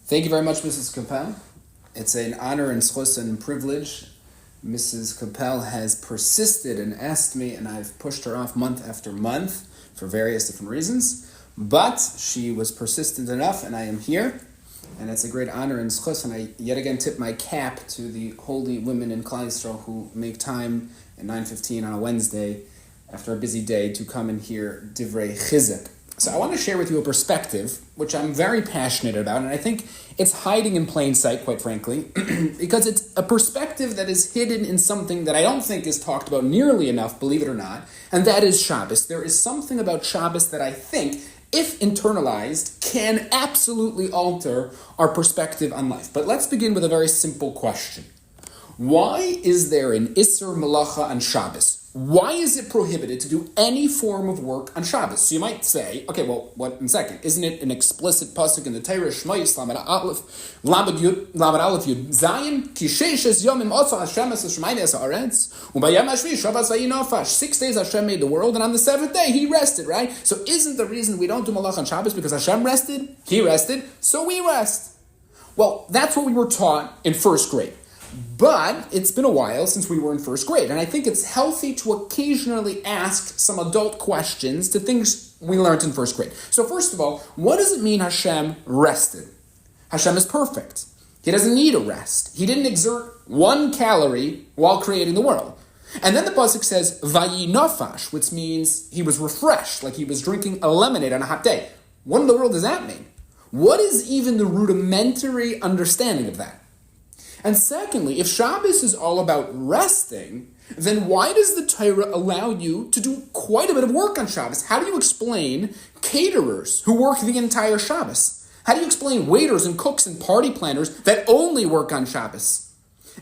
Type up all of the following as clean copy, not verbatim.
Thank you very much, Mrs. Capel. It's an honor and schus and privilege. Mrs. Capel has persisted and asked me, and I've pushed her off month after month for various different reasons. But she was persistent enough, and I am here. And it's a great honor and schus, and I yet again tip my cap to the holy women in Klal Yisrael who make time at 9:15 on a Wednesday after a busy day to come and hear divrei chizuk. So I want to share with you a perspective which I'm very passionate about, and I think it's hiding in plain sight, quite frankly, because it's a perspective that is hidden in something that I don't think is talked about nearly enough, believe it or not, and that is Shabbos. There is something about Shabbos that I think, if internalized, can absolutely alter our perspective on life. But let's begin with a very simple question. Why is there an Isser Malacha on Shabbos? Why is it prohibited to do any form of work on Shabbos? So you might say, okay, well, what in a second? Isn't it an explicit pasuk in the Torah, Shema Yisrael Lamed Aleph Yud Zayin, Ki sheishes yomim otza Hashem es Shemayim es haaretz, u'bayom hashvi Shabbos vayinofash. 6 days Hashem made the world, and on the seventh day He rested, right? So isn't the reason we don't do Malach on Shabbos because Hashem rested, He rested, so we rest? Well, that's what we were taught in first grade. But it's been a while since we were in first grade, and I think it's healthy to occasionally ask some adult questions to things we learned in first grade. So first of all, what does it mean Hashem rested? Hashem is perfect. He doesn't need a rest. He didn't exert 1 calorie while creating the world. And then the pasuk says, Vayinofash, which means He was refreshed, like He was drinking a lemonade on a hot day. What in the world does that mean? What is even the rudimentary understanding of that? And secondly, if Shabbos is all about resting, then why does the Torah allow you to do quite a bit of work on Shabbos? How do you explain caterers who work the entire Shabbos? How do you explain waiters and cooks and party planners that only work on Shabbos?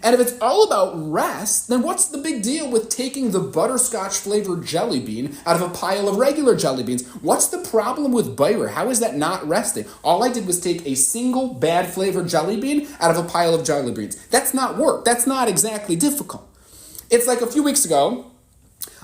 And if it's all about rest, then what's the big deal with taking the butterscotch-flavored jelly bean out of a pile of regular jelly beans? What's the problem with Bayer? How is that not resting? All I did was take a single bad-flavored jelly bean out of a pile of jelly beans. That's not work. That's not exactly difficult. It's like a few weeks ago,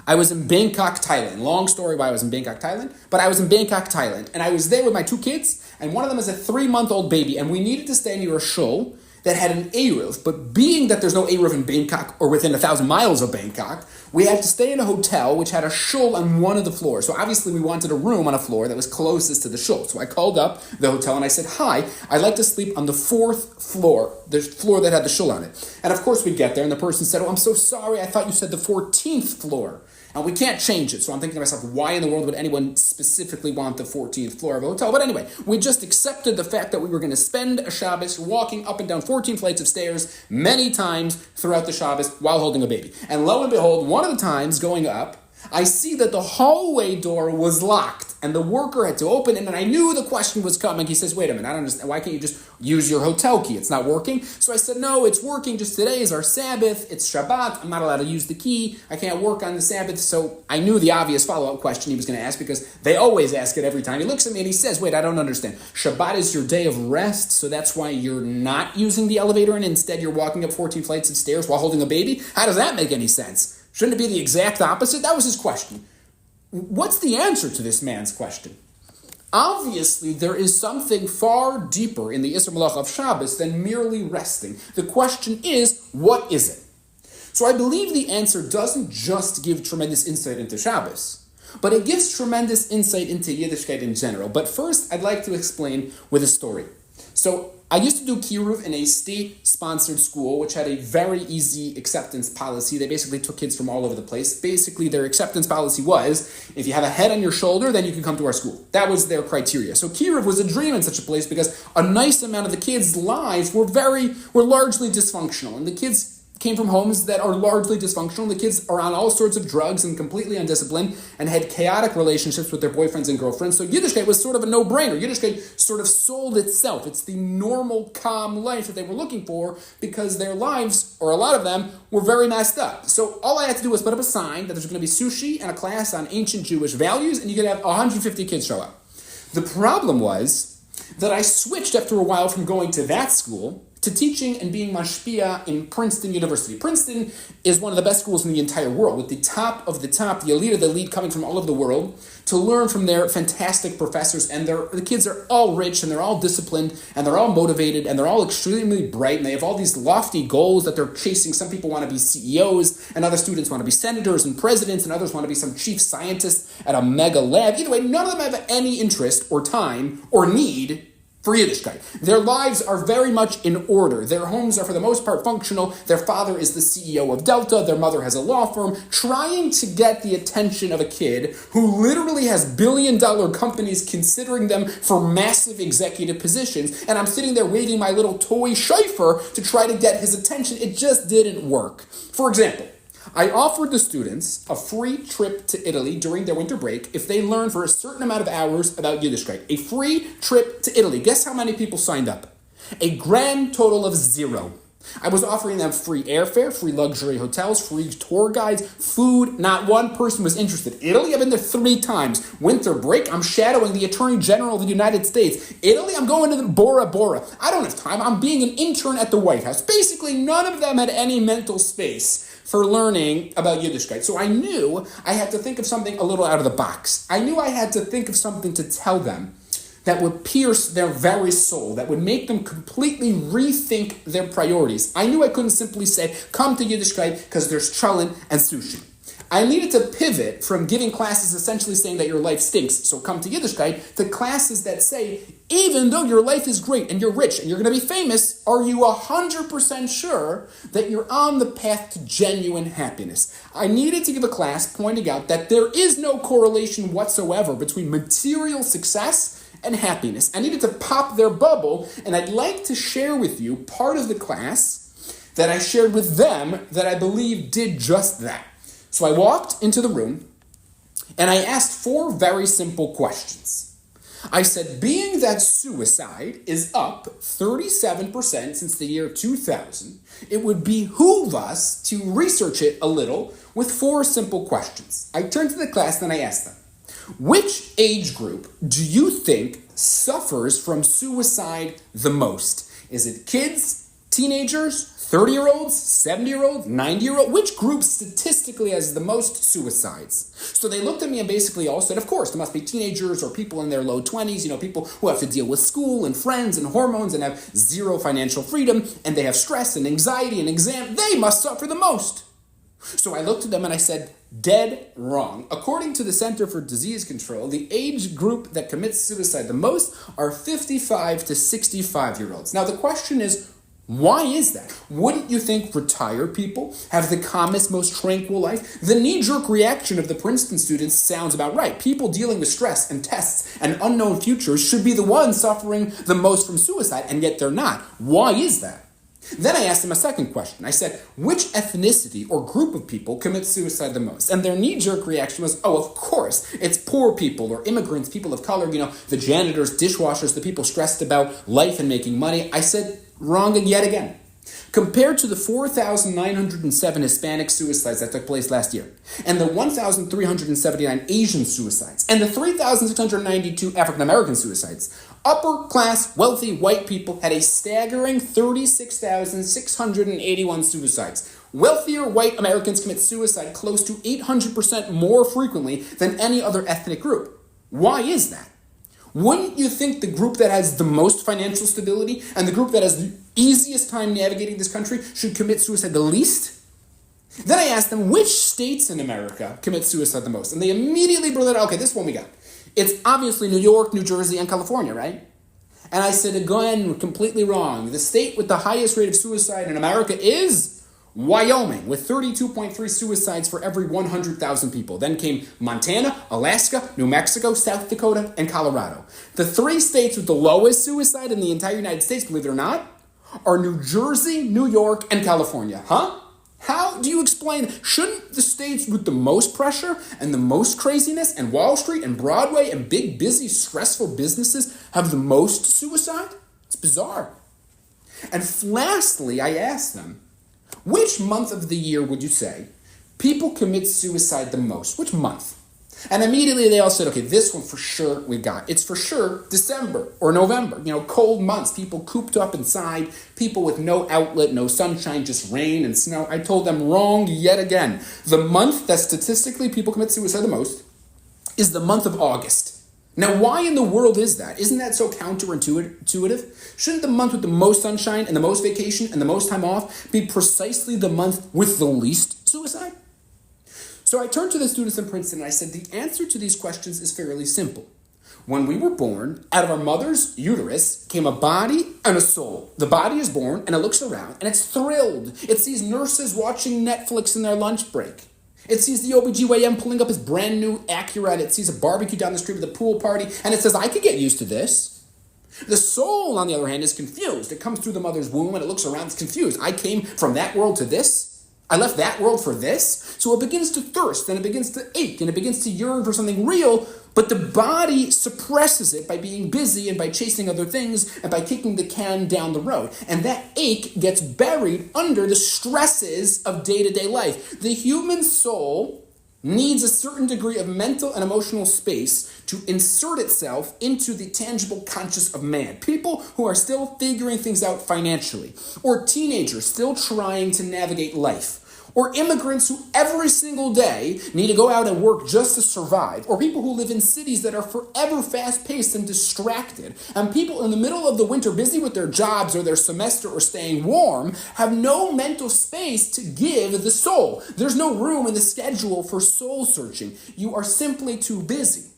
I was in Bangkok, Thailand. Long story why I was in Bangkok, Thailand, but I was in Bangkok, Thailand, and I was there with my 2 kids, and one of them is a 3-month-old baby, and we needed to stay near a shul that had an Eruv, but being that there's no Eruv in Bangkok or within 1,000 miles of Bangkok, we had to stay in a hotel which had a shul on one of the floors. So obviously we wanted a room on a floor that was closest to the shul. So I called up the hotel and I said, hi, I'd like to sleep on the 4th floor, the floor that had the shul on it. And of course we get there and the person said, oh, I'm so sorry, I thought you said the 14th floor. And we can't change it. So I'm thinking to myself, why in the world would anyone specifically want the 14th floor of a hotel? But anyway, we just accepted the fact that we were going to spend a Shabbos walking up and down 14 flights of stairs many times throughout the Shabbos while holding a baby. And lo and behold, one of the times going up, I see that the hallway door was locked and the worker had to open it, and I knew the question was coming. He says, wait a minute, I don't understand. Why can't you just use your hotel key? It's not working. So I said, no, it's working. Just today is our Sabbath. It's Shabbat. I'm not allowed to use the key. I can't work on the Sabbath. So I knew the obvious follow-up question he was going to ask because they always ask it every time. He looks at me and he says, wait, I don't understand. Shabbat is your day of rest, so that's why you're not using the elevator and instead you're walking up 14 flights of stairs while holding a baby? How does that make any sense? Shouldn't it be the exact opposite? That was his question. What's the answer to this man's question? Obviously, there is something far deeper in the Isser Malach of Shabbos than merely resting. The question is, what is it? So I believe the answer doesn't just give tremendous insight into Shabbos, but it gives tremendous insight into Yiddishkeit in general. But first, I'd like to explain with a story. So I used to do kiruv in a state-sponsored school, which had a very easy acceptance policy. They basically took kids from all over the place. Basically, their acceptance policy was, if you have a head on your shoulder, then you can come to our school. That was their criteria. So kiruv was a dream in such a place because a nice amount of the kids' lives were largely dysfunctional. And the kids came from homes that are largely dysfunctional. The kids are on all sorts of drugs and completely undisciplined and had chaotic relationships with their boyfriends and girlfriends. So Yiddishkeit was sort of a no-brainer. Yiddishkeit sort of sold itself. It's the normal, calm life that they were looking for because their lives, or a lot of them, were very messed up. So all I had to do was put up a sign that there's going to be sushi and a class on ancient Jewish values, and you could have 150 kids show up. The problem was that I switched after a while from going to that school to to teaching and being mashpia in Princeton University. Princeton is one of the best schools in the entire world, with the top of the top, the elite of the elite coming from all over the world to learn from their fantastic professors. And the kids are all rich, and they're all disciplined, and they're all motivated, and they're all extremely bright, and they have all these lofty goals that they're chasing. Some people want to be CEOs, and other students want to be senators and presidents, and others want to be some chief scientist at a mega lab. Either way, none of them have any interest or time or need for Yiddishkeit. Their lives are very much in order. Their homes are for the most part functional. Their father is the CEO of Delta. Their mother has a law firm, trying to get the attention of a kid who literally has billion-dollar companies considering them for massive executive positions. And I'm sitting there waving my little toy shofar to try to get his attention. It just didn't work. For example, I offered the students a free trip to Italy during their winter break if they learn for a certain amount of hours about Yiddishkeit. A free trip to Italy. Guess how many people signed up? A grand total of 0. I was offering them free airfare, free luxury hotels, free tour guides, food. Not one person was interested. Italy, I've been there 3 times. Winter break, I'm shadowing the Attorney General of the United States. Italy, I'm going to the Bora Bora. I don't have time. I'm being an intern at the White House. Basically, none of them had any mental space for learning about Yiddishkeit. So I knew I had to think of something a little out of the box. I knew I had to think of something to tell them that would pierce their very soul, that would make them completely rethink their priorities. I knew I couldn't simply say, come to Yiddishkeit because there's cholent and sushi. I needed to pivot from giving classes essentially saying that your life stinks, so come to Yiddishkeit, to classes that say, even though your life is great and you're rich and you're going to be famous, are you 100% sure that you're on the path to genuine happiness? I needed to give a class pointing out that there is no correlation whatsoever between material success and happiness. I needed to pop their bubble, and I'd like to share with you part of the class that I shared with them that I believe did just that. So I walked into the room, and I asked 4 very simple questions. I said, being that suicide is up 37% since the year 2000, it would behoove us to research it a little with 4 simple questions. I turned to the class and I asked them, which age group do you think suffers from suicide the most? Is it kids, teenagers, 30-year-olds, 70-year-olds, 90-year-olds? Which group statistically has the most suicides? So they looked at me and basically all said, of course, there must be teenagers or people in their low 20s, people who have to deal with school and friends and hormones and have 0 financial freedom, and they have stress and anxiety and exam. They must suffer the most. So I looked at them and I said, dead wrong. According to the Center for Disease Control, the age group that commits suicide the most are 55 to 65-year-olds. Now the question is, why is that? Wouldn't you think retired people have the calmest, most tranquil life? The knee-jerk reaction of the Princeton students sounds about right. People dealing with stress and tests and unknown futures should be the ones suffering the most from suicide, and yet they're not. Why is that? Then I asked them a second question. I said, which ethnicity or group of people commit suicide the most? And their knee-jerk reaction was, oh, of course, it's poor people or immigrants, people of color, the janitors, dishwashers, the people stressed about life and making money. I said, wrong yet again. Compared to the 4,907 Hispanic suicides that took place last year, and the 1,379 Asian suicides, and the 3,692 African-American suicides, upper-class, wealthy white people had a staggering 36,681 suicides. Wealthier white Americans commit suicide close to 800% more frequently than any other ethnic group. Why is that? Wouldn't you think the group that has the most financial stability and the group that has the easiest time navigating this country should commit suicide the least? Then I asked them, which states in America commit suicide the most? And they immediately brought it out. Okay, this one we got. It's obviously New York, New Jersey, and California, right? And I said, again, completely wrong. The state with the highest rate of suicide in America is Wyoming, with 32.3 suicides for every 100,000 people. Then came Montana, Alaska, New Mexico, South Dakota, and Colorado. The 3 states with the lowest suicide in the entire United States, believe it or not, are New Jersey, New York, and California. Huh? How do you explain? Shouldn't the states with the most pressure and the most craziness and Wall Street and Broadway and big, busy, stressful businesses have the most suicide? It's bizarre. And lastly, I asked them, which month of the year would you say people commit suicide the most? Which month? And immediately they all said, okay, this one for sure we got. It's for sure December or November, cold months, people cooped up inside, people with no outlet, no sunshine, just rain and snow. I told them wrong yet again. The month that statistically people commit suicide the most is the month of August. Now, why in the world is that? Isn't that so counterintuitive? Shouldn't the month with the most sunshine and the most vacation and the most time off be precisely the month with the least suicide? So I turned to the students in Princeton and I said, the answer to these questions is fairly simple. When we were born, out of our mother's uterus came a body and a soul. The body is born and it looks around and it's thrilled. It sees nurses watching Netflix in their lunch break. It sees the OBGYN pulling up his brand new Acura. It sees a barbecue down the street with a pool party. And it says, I could get used to this. The soul, on the other hand, is confused. It comes through the mother's womb and it looks around. It's confused. I came from that world to this. I left that world for this. So it begins to thirst and it begins to ache and it begins to yearn for something real. But the body suppresses it by being busy and by chasing other things and by kicking the can down the road. And that ache gets buried under the stresses of day-to-day life. The human soul needs a certain degree of mental and emotional space to insert itself into the tangible conscious of man. People who are still figuring things out financially, or teenagers still trying to navigate life, or immigrants who every single day need to go out and work just to survive, or people who live in cities that are forever fast-paced and distracted, and people in the middle of the winter busy with their jobs or their semester or staying warm have no mental space to give the soul. There's no room in the schedule for soul searching. You are simply too busy.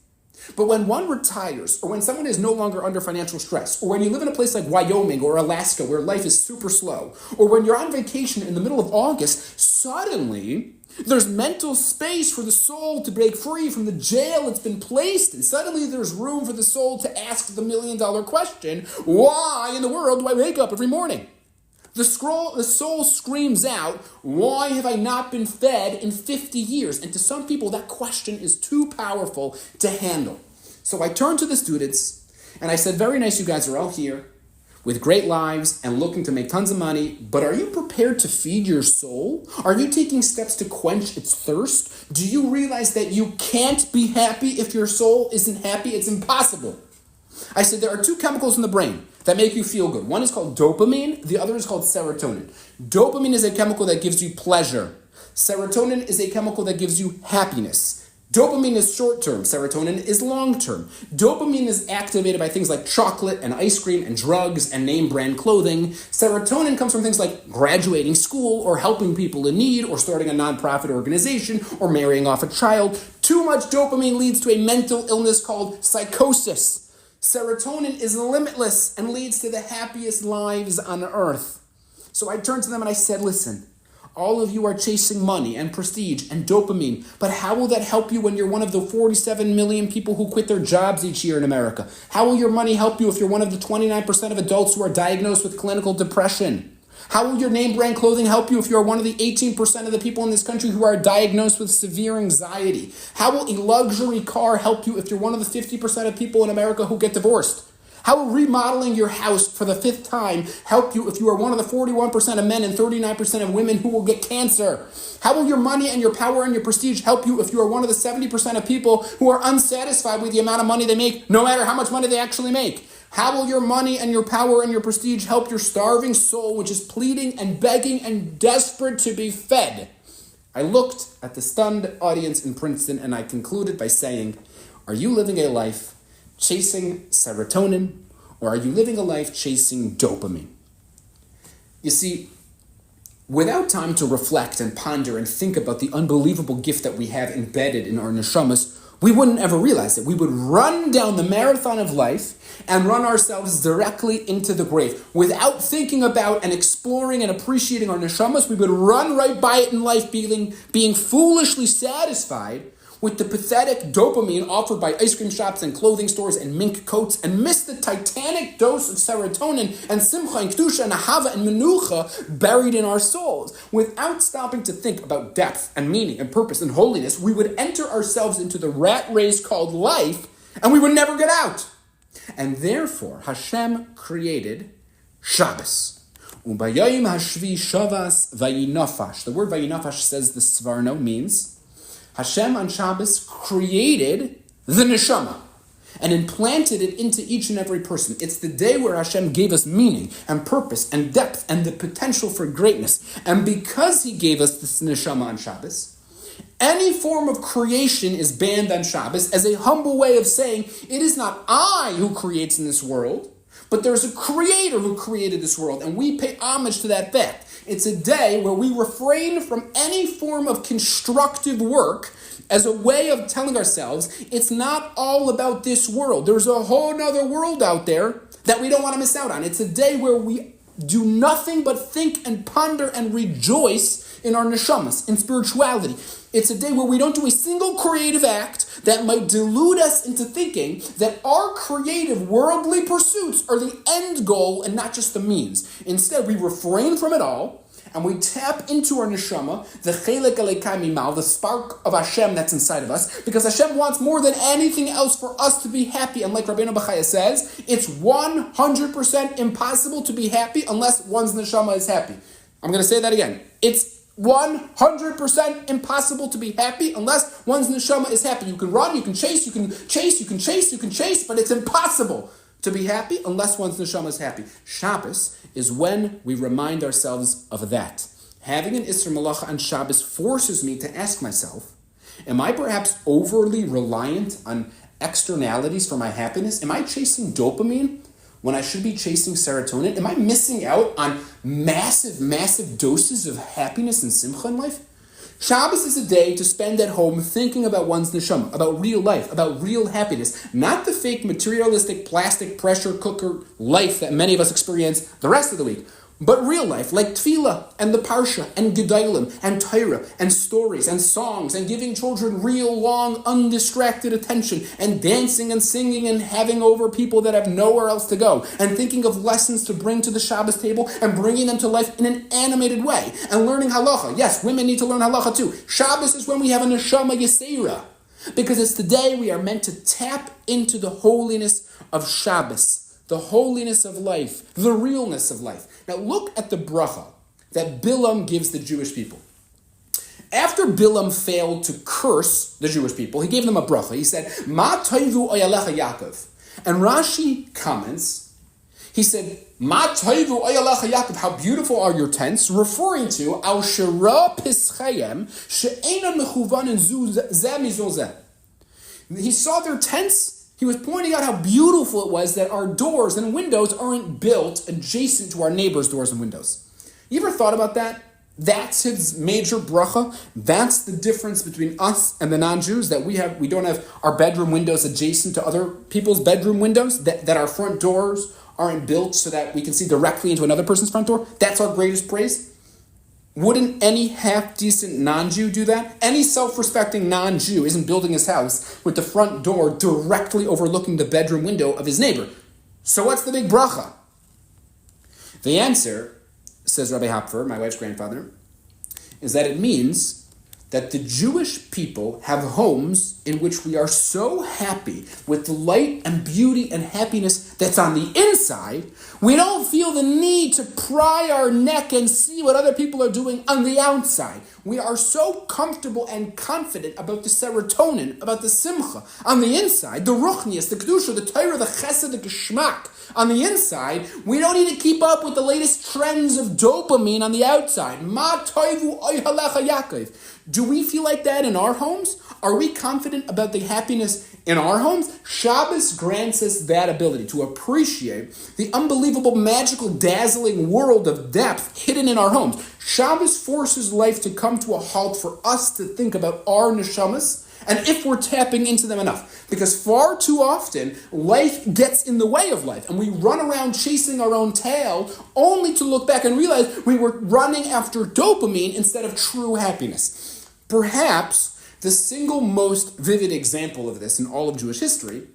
But when one retires, or when someone is no longer under financial stress, or when you live in a place like Wyoming or Alaska where life is super slow, or when you're on vacation in the middle of August, suddenly there's mental space for the soul to break free from the jail it's been placed in. Suddenly there's room for the soul to ask the million-dollar question, why in the world do I wake up every morning? The soul screams out, why have I not been fed in 50 years? And to some people, that question is too powerful to handle. So I turned to the students and I said, very nice, you guys are all here with great lives and looking to make tons of money, but are you prepared to feed your soul? Are you taking steps to quench its thirst? Do you realize that you can't be happy if your soul isn't happy? It's impossible. I said, there are two chemicals in the brain that make you feel good. One is called dopamine, the other is called serotonin. Dopamine is a chemical that gives you pleasure. Serotonin is a chemical that gives you happiness. Dopamine is short-term, serotonin is long-term. Dopamine is activated by things like chocolate and ice cream and drugs and name brand clothing. Serotonin comes from things like graduating school or helping people in need or starting a nonprofit organization or marrying off a child. Too much dopamine leads to a mental illness called psychosis. Serotonin is limitless and leads to the happiest lives on earth. So I turned to them and I said, listen, all of you are chasing money and prestige and dopamine, but how will that help you when you're one of the 47 million people who quit their jobs each year in America? How will your money help you if you're one of the 29% of adults who are diagnosed with clinical depression? How will your name brand clothing help you if you're one of the 18% of the people in this country who are diagnosed with severe anxiety? How will a luxury car help you if you're one of the 50% of people in America who get divorced? How will remodeling your house for the 5th time help you if you are one of the 41% of men and 39% of women who will get cancer? How will your money and your power and your prestige help you if you are one of the 70% of people who are unsatisfied with the amount of money they make, no matter how much money they actually make? How will your money and your power and your prestige help your starving soul, which is pleading and begging and desperate to be fed? I looked at the stunned audience in Princeton and I concluded by saying, are you living a life chasing serotonin, or are you living a life chasing dopamine? You see, without time to reflect and ponder and think about the unbelievable gift that we have embedded in our neshamas, we wouldn't ever realize it. We would run down the marathon of life and run ourselves directly into the grave. Without thinking about and exploring and appreciating our neshamas, we would run right by it in life, being foolishly satisfied with the pathetic dopamine offered by ice cream shops and clothing stores and mink coats, and miss the titanic dose of serotonin and simcha and kedusha and ahava and menucha buried in our souls. Without stopping to think about depth and meaning and purpose and holiness, we would enter ourselves into the rat race called life, and we would never get out. And therefore, Hashem created Shabbos. Ubayayim hashvi shavas vayinafash. The word vayinafash, says the Svarno, means Hashem on Shabbos created the neshama and implanted it into each and every person. It's the day where Hashem gave us meaning and purpose and depth and the potential for greatness. And because he gave us this neshama on Shabbos, any form of creation is banned on Shabbos as a humble way of saying, it is not I who creates in this world, but there's a creator who created this world, and we pay homage to that fact. It's a day where we refrain from any form of constructive work as a way of telling ourselves, it's not all about this world. There's a whole other world out there that we don't want to miss out on. It's a day where we do nothing but think and ponder and rejoice in our neshamas, in spirituality. It's a day where we don't do a single creative act that might delude us into thinking that our creative worldly pursuits are the end goal and not just the means. Instead, we refrain from it all, and we tap into our neshama, the chelek elokai mimal, the spark of Hashem that's inside of us, because Hashem wants more than anything else for us to be happy. And like Rabbeinu Bachaya says, it's 100% impossible to be happy unless one's neshama is happy. I'm going to say that again. It's 100% impossible to be happy unless one's neshama is happy. You can run, you can chase, but it's impossible to be happy unless one's neshama is happy. Shabbos is when we remind ourselves of that. Having an Isser Malacha on Shabbos forces me to ask myself, am I perhaps overly reliant on externalities for my happiness? Am I chasing dopamine when I should be chasing serotonin? Am I missing out on massive doses of happiness and simcha in life? Shabbos is a day to spend at home thinking about one's neshama, about real life, about real happiness, not the fake materialistic plastic pressure cooker life that many of us experience the rest of the week, but real life, like tefillah and the parsha and gedalim and Torah and stories and songs and giving children real long undistracted attention and dancing and singing and having over people that have nowhere else to go and thinking of lessons to bring to the Shabbos table and bringing them to life in an animated way and learning halacha. Yes, women need to learn halacha too. Shabbos is when we have a neshama yesera, because it's the day we are meant to tap into the holiness of Shabbos, the holiness of life, the realness of life. Now look at the bracha that Bilam gives the Jewish people. After Bilam failed to curse the Jewish people, he gave them a bracha. He said, Ma toivu oyalecha Yaakov. And Rashi comments, he said, Ma toivu oyalecha Yaakov, how beautiful are your tents, referring to Al shera pischayem she'enan mechuvanin zeh mizol zeh. He saw their tents. He was pointing out how beautiful it was that our doors and windows aren't built adjacent to our neighbors' doors and windows. You ever thought about that? That's his major bracha. That's the difference between us and the non-Jews, that we don't have our bedroom windows adjacent to other people's bedroom windows, that our front doors aren't built so that we can see directly into another person's front door. That's our greatest praise. Wouldn't any half-decent non-Jew do that? Any self-respecting non-Jew isn't building his house with the front door directly overlooking the bedroom window of his neighbor. So what's the big bracha? The answer, says Rabbi Hapfer, my wife's grandfather, is that it means that the Jewish people have homes in which we are so happy with the light and beauty and happiness that's on the inside, we don't feel the need to pry our neck and see what other people are doing on the outside. We are so comfortable and confident about the serotonin, about the simcha on the inside, the ruchnias, the kedusha, the Torah, the chesed, the geschmack on the inside. We don't need to keep up with the latest trends of dopamine on the outside. Ma toivu oyhalecha Yaakov. Do we feel like that in our homes? Are we confident about the happiness in our homes? Shabbos grants us that ability to appreciate the unbelievable, magical, dazzling world of depth hidden in our homes. Shabbos forces life to come to a halt for us to think about our neshamas and if we're tapping into them enough. Because far too often, life gets in the way of life, and we run around chasing our own tail only to look back and realize we were running after dopamine instead of true happiness. Perhaps the single most vivid example of this in all of Jewish history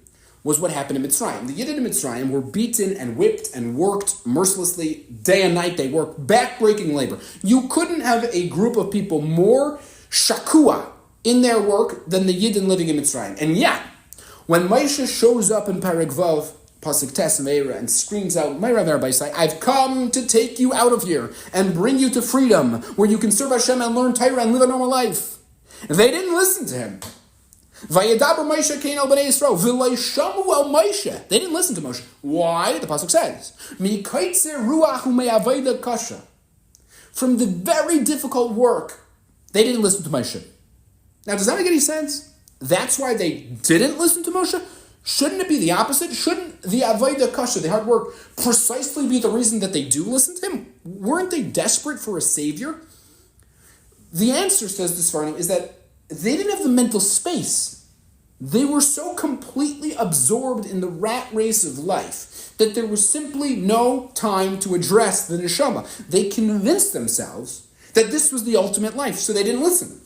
was what happened in Mitzrayim. The Yidden in Mitzrayim were beaten and whipped and worked mercilessly day and night. They worked back-breaking labor. You couldn't have a group of people more shakua in their work than the Yidden living in Mitzrayim. And yet, when Moshe shows up in Perek Vav, Pasuk Tes Meira, and screams out, I've come to take you out of here and bring you to freedom, where you can serve Hashem and learn Torah and live a normal life. They didn't listen to him. Vayedaber Moshe Kein Bnei Yisrael v'lo shamu el Moshe. They didn't listen to Moshe. Why? The pasuk says, "Mikaitzer ruach u'me'avoda kasha." From the very difficult work, they didn't listen to Moshe. Now, does that make any sense? That's why they didn't listen to Moshe? Shouldn't it be the opposite? Shouldn't the avoda kasha, the hard work, precisely be the reason that they do listen to him? Weren't they desperate for a savior? The answer, says the Sfardim, is that they didn't have the mental space. They were so completely absorbed in the rat race of life that there was simply no time to address the neshama. They convinced themselves that this was the ultimate life, so they didn't listen.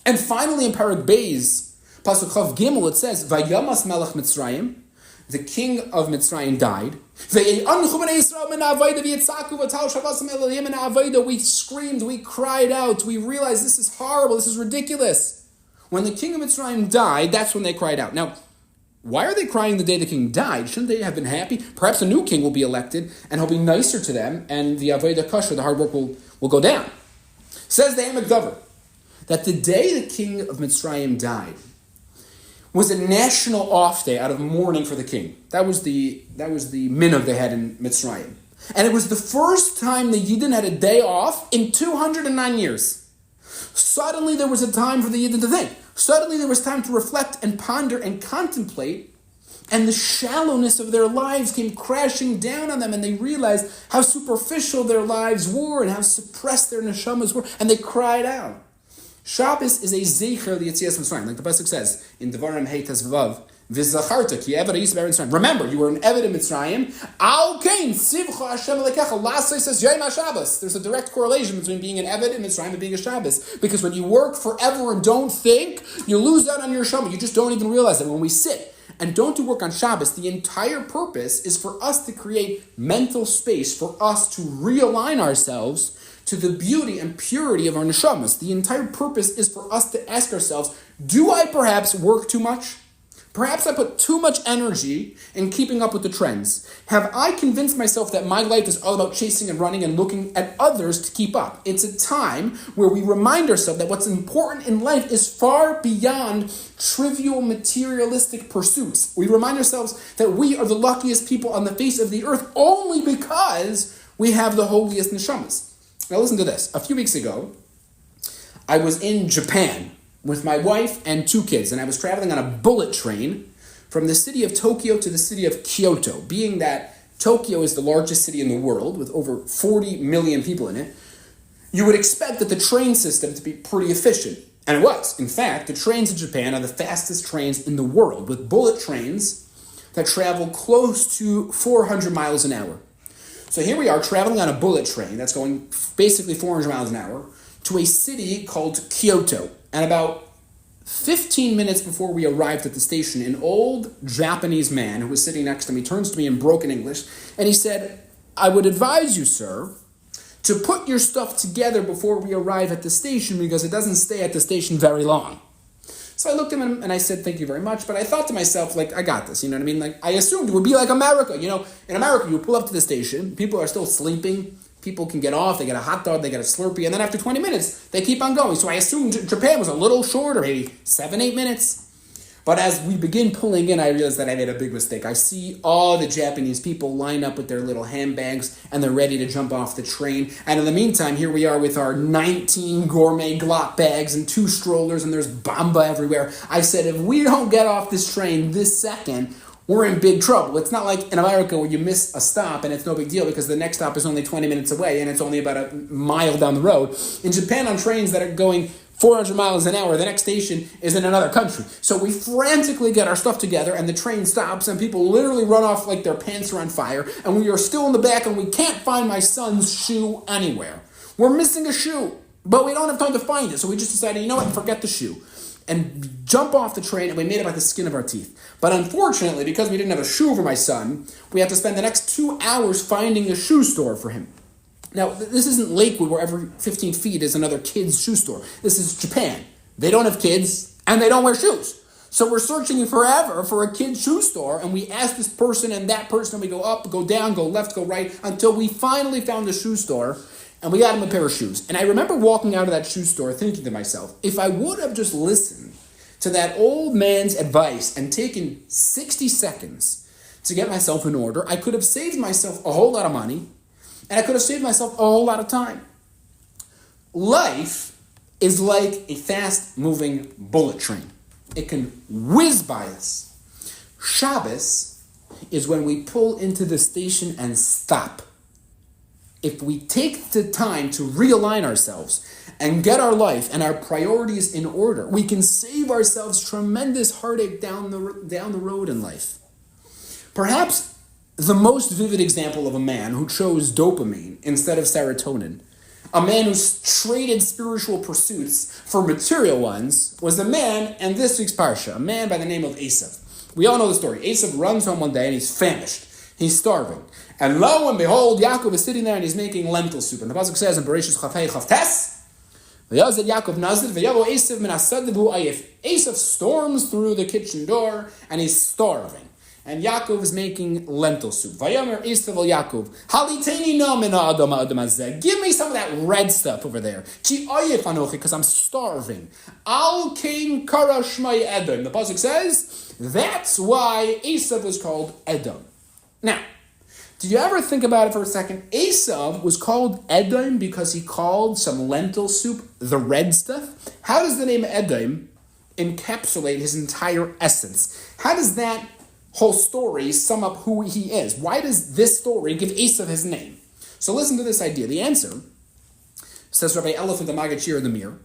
And finally, in Parak Beis, Pasuk Chav Gimel, it says, "Vayamas Melech Mitzrayim," the king of Mitzrayim died. We screamed, we cried out, we realized this is horrible, this is ridiculous. When the king of Mitzrayim died, that's when they cried out. Now, why are they crying the day the king died? Shouldn't they have been happy? Perhaps a new king will be elected, and he'll be nicer to them, and the avodah kasha, the hard work, will go down. Says the Emek Dover, that the day the king of Mitzrayim died was a national off day out of mourning for the king. That was the minhag they had in Mitzrayim. And it was the first time the Yidden had a day off in 209 years. Suddenly there was a time for the Yidden to think. Suddenly there was time to reflect and ponder and contemplate, and the shallowness of their lives came crashing down on them, and they realized how superficial their lives were and how suppressed their neshamas were, and they cried out. Shabbos is a zeicher of the Yetzias Mitzrayim, like the pasuk says in Devarim Hey Tezvav, V'zacharta ki eved ha'yis b'eretz Mitzrayim. Remember, you were an eved in Mitzrayim. Al kain tzivcha Hashem elekecha. Lasei says Yom HaShabbos. There's a direct correlation between being an eved in Mitzrayim and being a Shabbos, because when you work forever and don't think, you lose out on your Shema. You just don't even realize that. When we sit and don't do work on Shabbos, the entire purpose is for us to create mental space for us to realign ourselves to the beauty and purity of our neshamas. The entire purpose is for us to ask ourselves, do I perhaps work too much? Perhaps I put too much energy in keeping up with the trends. Have I convinced myself that my life is all about chasing and running and looking at others to keep up? It's a time where we remind ourselves that what's important in life is far beyond trivial materialistic pursuits. We remind ourselves that we are the luckiest people on the face of the earth only because we have the holiest neshamas. Now listen to this. A few weeks ago, I was in Japan with my wife and 2 kids, and I was traveling on a bullet train from the city of Tokyo to the city of Kyoto. Being that Tokyo is the largest city in the world with over 40 million people in it, you would expect that the train system to be pretty efficient. And it was. In fact, the trains in Japan are the fastest trains in the world, with bullet trains that travel close to 400 miles an hour. So here we are traveling on a bullet train that's going basically 400 miles an hour to a city called Kyoto. And about 15 minutes before we arrived at the station, an old Japanese man who was sitting next to me turns to me in broken English, and he said, "I would advise you, sir, to put your stuff together before we arrive at the station because it doesn't stay at the station very long." So I looked at him and I said, "Thank you very much." But I thought to myself, I got this, you know what I mean? I assumed it would be like America, In America, you pull up to the station, people are still sleeping, people can get off, they get a hot dog, they get a Slurpee, and then after 20 minutes, they keep on going. So I assumed Japan was a little shorter, maybe 7, 8 minutes. But as we begin pulling in, I realized that I made a big mistake. I see all the Japanese people line up with their little handbags, and they're ready to jump off the train. And in the meantime, here we are with our 19 gourmet Glock bags and 2 strollers, and there's Bamba everywhere. I said, if we don't get off this train this second, we're in big trouble. It's not like in America where you miss a stop and it's no big deal because the next stop is only 20 minutes away and it's only about a mile down the road. In Japan, on trains that are going 400 miles an hour, the next station is in another country. So we frantically get our stuff together and the train stops and people literally run off like their pants are on fire, and we are still in the back and we can't find my son's shoe anywhere. We're missing a shoe, but we don't have time to find it. So we just decided, you know what, forget the shoe, and jump off the train, and we made it by the skin of our teeth. But unfortunately, because we didn't have a shoe for my son, we had to spend the next 2 hours finding a shoe store for him. Now, this isn't Lakewood where every 15 feet is another kid's shoe store. This is Japan. They don't have kids, and they don't wear shoes. So we're searching forever for a kid's shoe store, and we ask this person and that person, and we go up, go down, go left, go right, until we finally found a shoe store. and we got him a pair of shoes. And I remember walking out of that shoe store thinking to myself, if I would have just listened to that old man's advice and taken 60 seconds to get myself in order, I could have saved myself a whole lot of money, and I could have saved myself a whole lot of time. Life is like a fast-moving bullet train. It can whiz by us. Shabbos is when we pull into the station and stop. If we take the time to realign ourselves and get our life and our priorities in order, we can save ourselves tremendous heartache down the road in life. Perhaps the most vivid example of a man who chose dopamine instead of serotonin, a man who traded spiritual pursuits for material ones, was a man, and this week's parsha, a man by the name of Esav. We all know the story. Esav runs home one day and he's famished. He's starving. And lo and behold, Yaakov is sitting there and he's making lentil soup. And the pasuk says in Bereshis Chafei Chavtes, V'yazed Yaakov nazir v'yavo Esav min hasad v'hu ayif. Esav storms through the kitchen door and he's starving. And Yaakov is making lentil soup. Vayomer Esav al Yaakov, haliteni na min ha'adam ha'adam hazeh. Give me some of that red stuff over there. Ki ayif anochi, because I'm starving. Al kein kara shmai Edom. The pasuk says, that's why Esav was called Edom. Now, do you ever think about it for a second? Esav was called Edom because he called some lentil soup the red stuff. How does the name Edom encapsulate his entire essence? How does that whole story sum up who he is? Why does this story give Esav his name? So listen to this idea. The answer, says Rabbi Elephant the Magachir in the Mir,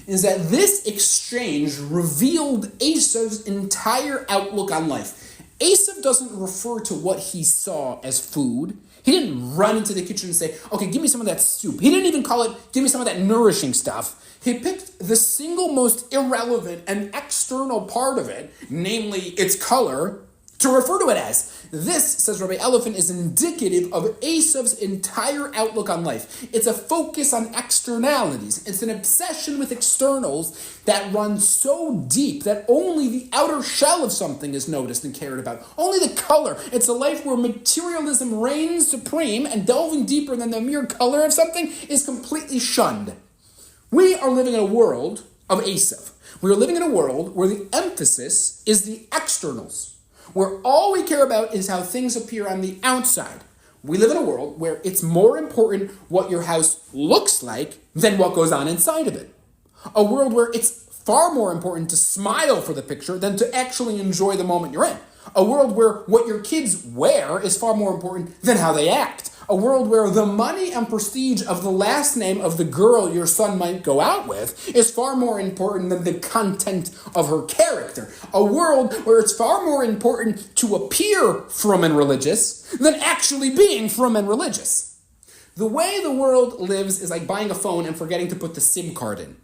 is that this exchange revealed Esav's entire outlook on life. Esav doesn't refer to what he saw as food. He didn't run into the kitchen and say, okay, give me some of that soup. He didn't even call it, give me some of that nourishing stuff. He picked the single most irrelevant and external part of it, namely its color, to refer to it as. This, says Rabbi Elephant, is indicative of Esav's entire outlook on life. It's a focus on externalities. It's an obsession with externals that runs so deep that only the outer shell of something is noticed and cared about. Only the color. It's a life where materialism reigns supreme, and delving deeper than the mere color of something is completely shunned. We are living in a world of Esav. We are living in a world where the emphasis is the externals, where all we care about is how things appear on the outside. We live in a world where it's more important what your house looks like than what goes on inside of it. A world where it's far more important to smile for the picture than to actually enjoy the moment you're in. A world where what your kids wear is far more important than how they act. A world where the money and prestige of the last name of the girl your son might go out with is far more important than the content of her character. A world where it's far more important to appear frum and religious than actually being frum and religious. The way the world lives is like buying a phone and forgetting to put the SIM card in.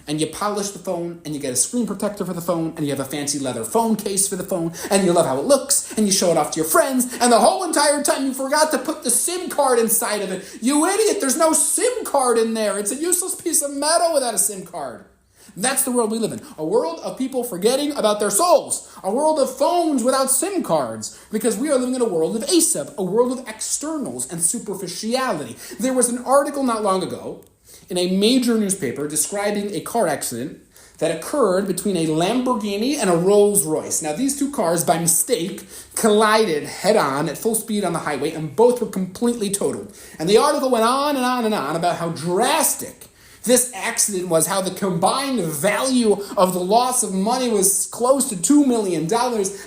And you polish the phone, and you get a screen protector for the phone, and you have a fancy leather phone case for the phone, and you love how it looks, and you show it off to your friends, and the whole entire time you forgot to put the SIM card inside of it. You idiot, there's no SIM card in there. It's a useless piece of metal without a SIM card. That's the world we live in. A world of people forgetting about their souls. A world of phones without SIM cards. Because we are living in a world of Esav, a world of externals and superficiality. There was an article not long ago in a major newspaper describing a car accident that occurred between a Lamborghini and a Rolls Royce. Now, these two cars, by mistake, collided head-on at full speed on the highway, and both were completely totaled. And the article went on and on and on about how drastic this accident was, how the combined value of the loss of money was close to $2 million,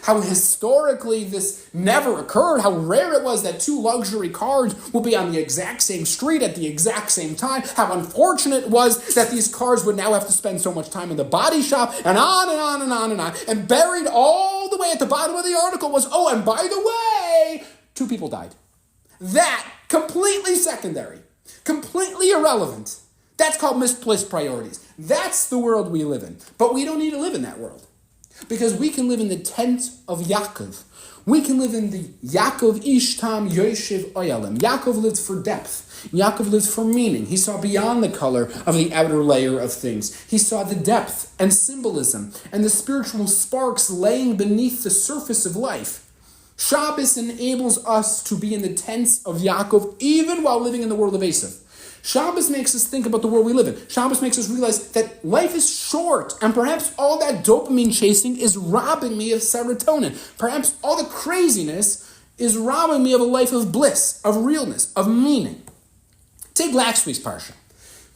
how historically this never occurred, how rare it was that two luxury cars would be on the exact same street at the exact same time, how unfortunate it was that these cars would now have to spend so much time in the body shop, and on and on and on and on. And buried all the way at the bottom of the article was, oh, and by the way, 2 people died. That, completely secondary, completely irrelevant. That's called misplaced priorities. That's the world we live in. But we don't need to live in that world. Because we can live in the tent of Yaakov. We can live in the Yaakov Ishtam Yoshev Oyalim. Yaakov lived for depth. Yaakov lived for meaning. He saw beyond the color of the outer layer of things. He saw the depth and symbolism and the spiritual sparks laying beneath the surface of life. Shabbos enables us to be in the tents of Yaakov even while living in the world of Esav. Shabbos makes us think about the world we live in. Shabbos makes us realize that life is short, and perhaps all that dopamine chasing is robbing me of serotonin. Perhaps all the craziness is robbing me of a life of bliss, of realness, of meaning. Take last week's parsha.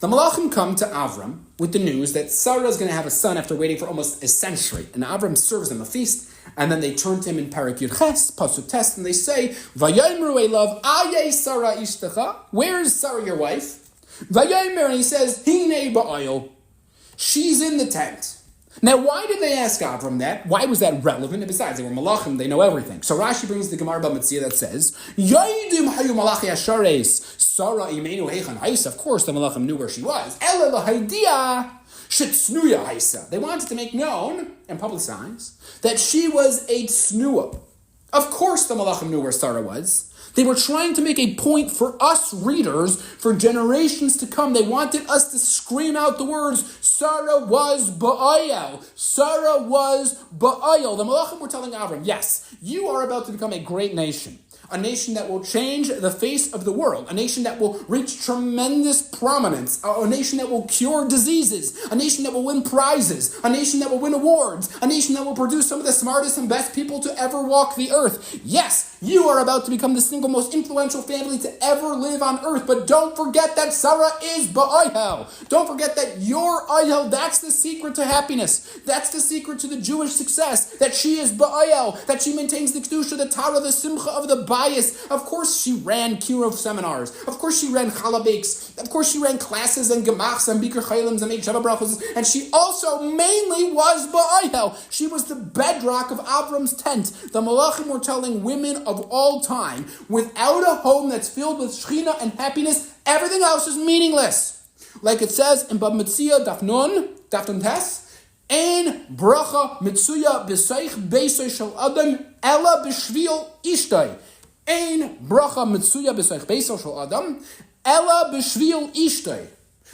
The Malachim come to Avram with the news that Sarah is going to have a son after waiting for almost a century. And Avram serves them a feast, and then they turn to him in Parak Yud Ches, Pasuk Tes, and they say, Vayayimru elav Aye Sarah ishtecha. Where is Sarah, your wife? Vayayimer, and he says, Hinei ba'ayil. She's in the tent. Now, why did they ask Avram that? Why was that relevant? And besides, they were malachim, they know everything. So Rashi brings the Gemara Bamitzia that says, Yoidim hayu malachi ashares, Sarah imenu heichan haisa. Of course, the malachim knew where she was. Ela lahaidia shitsnuya haisa. They wanted to make known and publicize that she was a tsnua. Of course, the malachim knew where Sarah was. They were trying to make a point for us readers for generations to come. They wanted us to scream out the words, Sarah was Ba'ayel. Sarah was Ba'ayel. The Malachim were telling Avram, yes, you are about to become a great nation. A nation that will change the face of the world. A nation that will reach tremendous prominence. A nation that will cure diseases. A nation that will win prizes. A nation that will win awards. A nation that will produce some of the smartest and best people to ever walk the earth. Yes, you are about to become the single most influential family to ever live on earth. But don't forget that Sarah is Ba'ayel. Don't forget that your Ayel, that's the secret to happiness. That's the secret to the Jewish success. That she is Ba'ayel. That she maintains the Kedusha, the Tara, the Simcha of the bias. Of course she ran Kirov seminars. Of course she ran Chalabakes. Of course she ran classes and Gemachs and Bikur Chaylims and made Shabbat Brachos. And she also mainly was Ba'ayel. She was the bedrock of Avram's tent. The Malachim were telling women of all time, without a home that's filled with Shechina and happiness, everything else is meaningless. Like it says in Bab Mitzia, Daf Nun Tes, Ein bracha mitzuya b'seich beisoy shel adam ela b'shvil ishtay. Ein bracha mitzuya b'seich beisoy shel adam ela b'shvil ishtay.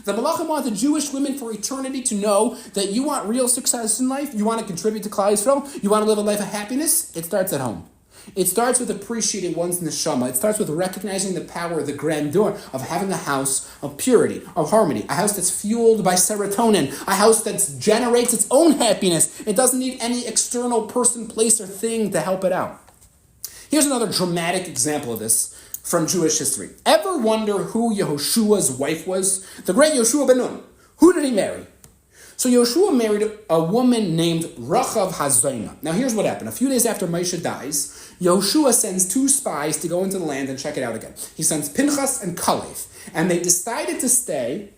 The Malachim want the Jewish women for eternity to know that you want real success in life, you want to contribute to Klal Yisrael, you want to live a life of happiness, it starts at home. It starts with appreciating one's neshama. It starts with recognizing the power, the grandeur of having a house of purity, of harmony, a house that's fueled by serotonin, a house that generates its own happiness. It doesn't need any external person, place, or thing to help it out. Here's another dramatic example of this from Jewish history. Ever wonder who Yehoshua's wife was? The great Yoshua ben Nun. Who did he marry? So Yoshua married a woman named Rachav Hazoina. Now here's what happened. A few days after Moshe dies, Yoshua sends 2 spies to go into the land and check it out again. He sends Pinchas and Kalev, and they decided to stay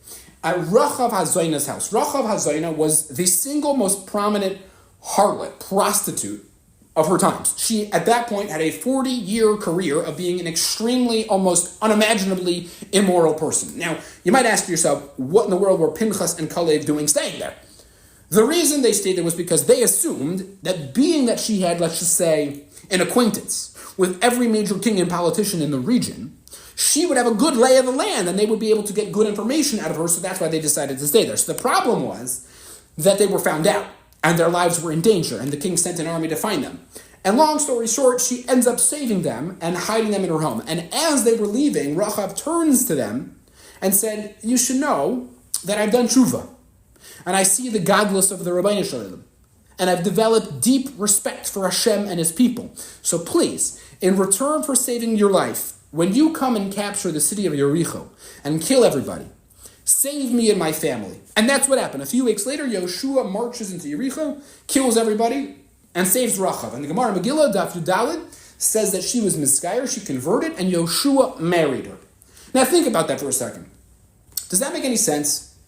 at Rachav Hazoina's house. Rachav Hazoina was the single most prominent harlot, prostitute of her times. She, at that point, had a 40-year career of being an extremely, almost unimaginably immoral person. Now, you might ask yourself, what in the world were Pinchas and Kalev doing staying there? The reason they stayed there was because they assumed that being that she had, let's just say, an acquaintance with every major king and politician in the region, she would have a good lay of the land and they would be able to get good information out of her, so that's why they decided to stay there. So the problem was that they were found out and their lives were in danger, and the king sent an army to find them. And long story short, she ends up saving them and hiding them in her home. And as they were leaving, Rachav turns to them and said, you should know that I've done tshuva, and I see the godless of the Rabbeinu Shalom, and I've developed deep respect for Hashem and his people. So please, in return for saving your life, when you come and capture the city of Yericho and kill everybody, save me and my family. And that's what happened. A few weeks later, Yoshua marches into Yericho, kills everybody, and saves Rachav. And the Gemara Megillah, Daf Yudalid, says that she was Mizkayer, she converted, and Yoshua married her. Now think about that for a second. Does that make any sense?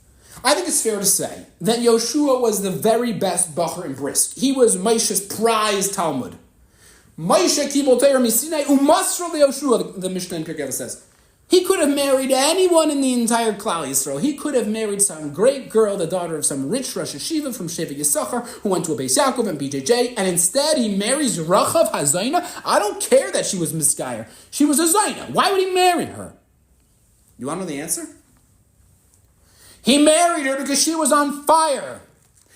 I think it's fair to say that Yoshua was the very best Bacher and Brisk. He was Moshe's prized Talmud. Moshe kibol Torah misinai umasra leYoshua, the Mishnah in Pirkei Avos says. He could have married anyone in the entire Klal Yisrael. He could have married some great girl, the daughter of some rich Rosh Hashiva from Sheva Yisachar, who went to a Beis Yaakov and BJJ, and instead he marries Rachav Hazaina. I don't care that she was Mizkayer. She was a Zaina. Why would he marry her? You want to know the answer? He married her because she was on fire.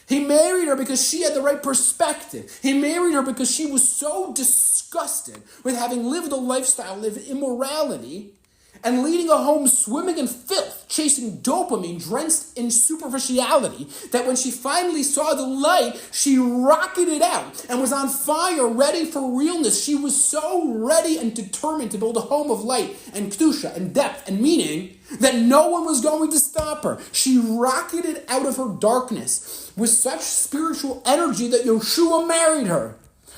He married her because she had the right perspective. He married her because she was so disgusted with having lived a lifestyle of immorality, and leading a home swimming in filth, chasing dopamine, drenched in superficiality, that when she finally saw the light, she rocketed out and was on fire, ready for realness. She was so ready and determined to build a home of light and kedusha and depth and meaning that no one was going to stop her. She rocketed out of her darkness with such spiritual energy that Yeshua married her.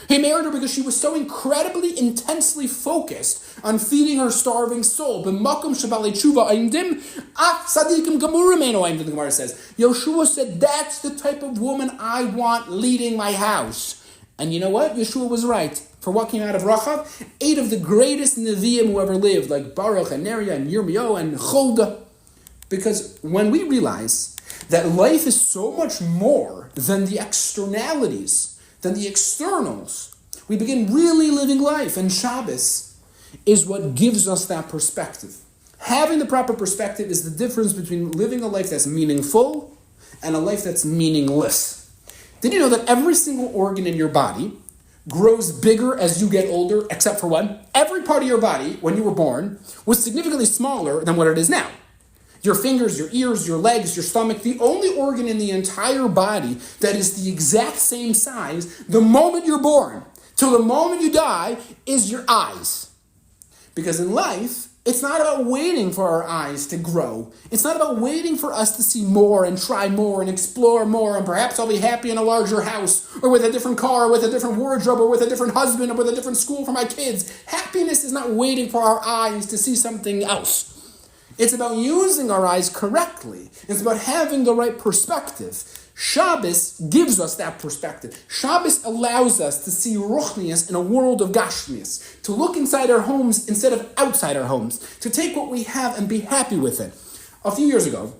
He married her because she was so incredibly intensely focused on feeding her starving soul. B'makom shebalei tshuva aimdim, af tzadikim gemurim eino aimdim, the Gemara says. Yeshua said, that's the type of woman I want leading my house. And you know what? Yeshua was right. For what came out of Rachav? 8 of the greatest Nevi'im who ever lived, like Baruch and Neriah and Yirmiyahu and Cholda. Because when we realize that life is so much more than the externalities, than the externals, we begin really living life. And Shabbos is what gives us that perspective. Having the proper perspective is the difference between living a life that's meaningful and a life that's meaningless. Did you know that every single organ in your body grows bigger as you get older, except for one? Every part of your body, when you were born, was significantly smaller than what it is now. Your fingers, your ears, your legs, your stomach, the only organ in the entire body that is the exact same size the moment you're born till the moment you die is your eyes. Because in life, it's not about waiting for our eyes to grow. It's not about waiting for us to see more and try more and explore more, and perhaps I'll be happy in a larger house or with a different car or with a different wardrobe or with a different husband or with a different school for my kids. Happiness is not waiting for our eyes to see something else. It's about using our eyes correctly. It's about having the right perspective. Shabbos gives us that perspective. Shabbos allows us to see ruchnius in a world of gashmius, to look inside our homes instead of outside our homes, to take what we have and be happy with it. A few years ago,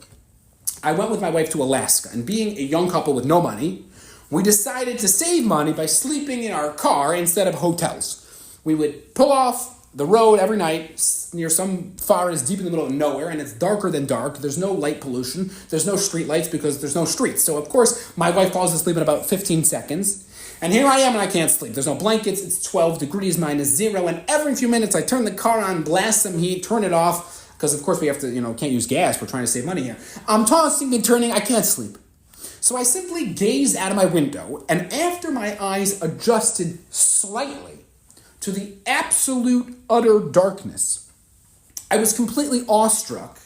I went with my wife to Alaska, and being a young couple with no money, we decided to save money by sleeping in our car instead of hotels. We would pull off the road every night near some forest deep in the middle of nowhere, and it's darker than dark. There's no light pollution. There's no street lights because there's no streets. So, of course, my wife falls asleep in about 15 seconds. And here I am and I can't sleep. There's no blankets. It's 12 degrees -0. And every few minutes I turn the car on, blast some heat, turn it off. Because, of course, we have to, can't use gas. We're trying to save money here. I'm tossing and turning. I can't sleep. So I simply gazed out of my window. And after my eyes adjusted slightly to the absolute utter darkness, I was completely awestruck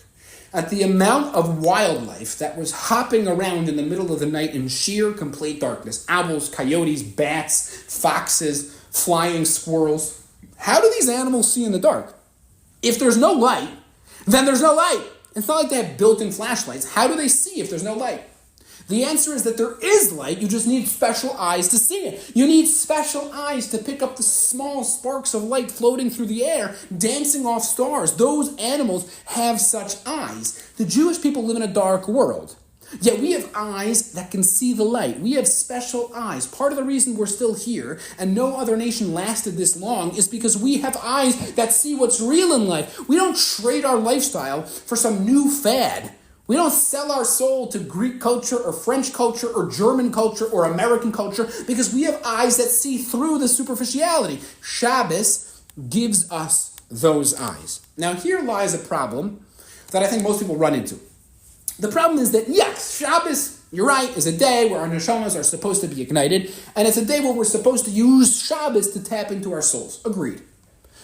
at the amount of wildlife that was hopping around in the middle of the night in sheer complete darkness. Owls, coyotes, bats, foxes, flying squirrels. How do these animals see in the dark? If there's no light, then there's no light. It's not like they have built-in flashlights. How do they see if there's no light? The answer is that there is light, you just need special eyes to see it. You need special eyes to pick up the small sparks of light floating through the air, dancing off stars. Those animals have such eyes. The Jewish people live in a dark world, yet we have eyes that can see the light. We have special eyes. Part of the reason we're still here and no other nation lasted this long is because we have eyes that see what's real in life. We don't trade our lifestyle for some new fad. We don't sell our soul to Greek culture or French culture or German culture or American culture because we have eyes that see through the superficiality. Shabbos gives us those eyes. Now here lies a problem that I think most people run into. The problem is that yes, Shabbos, you're right, is a day where our neshamas are supposed to be ignited, and it's a day where we're supposed to use Shabbos to tap into our souls. Agreed.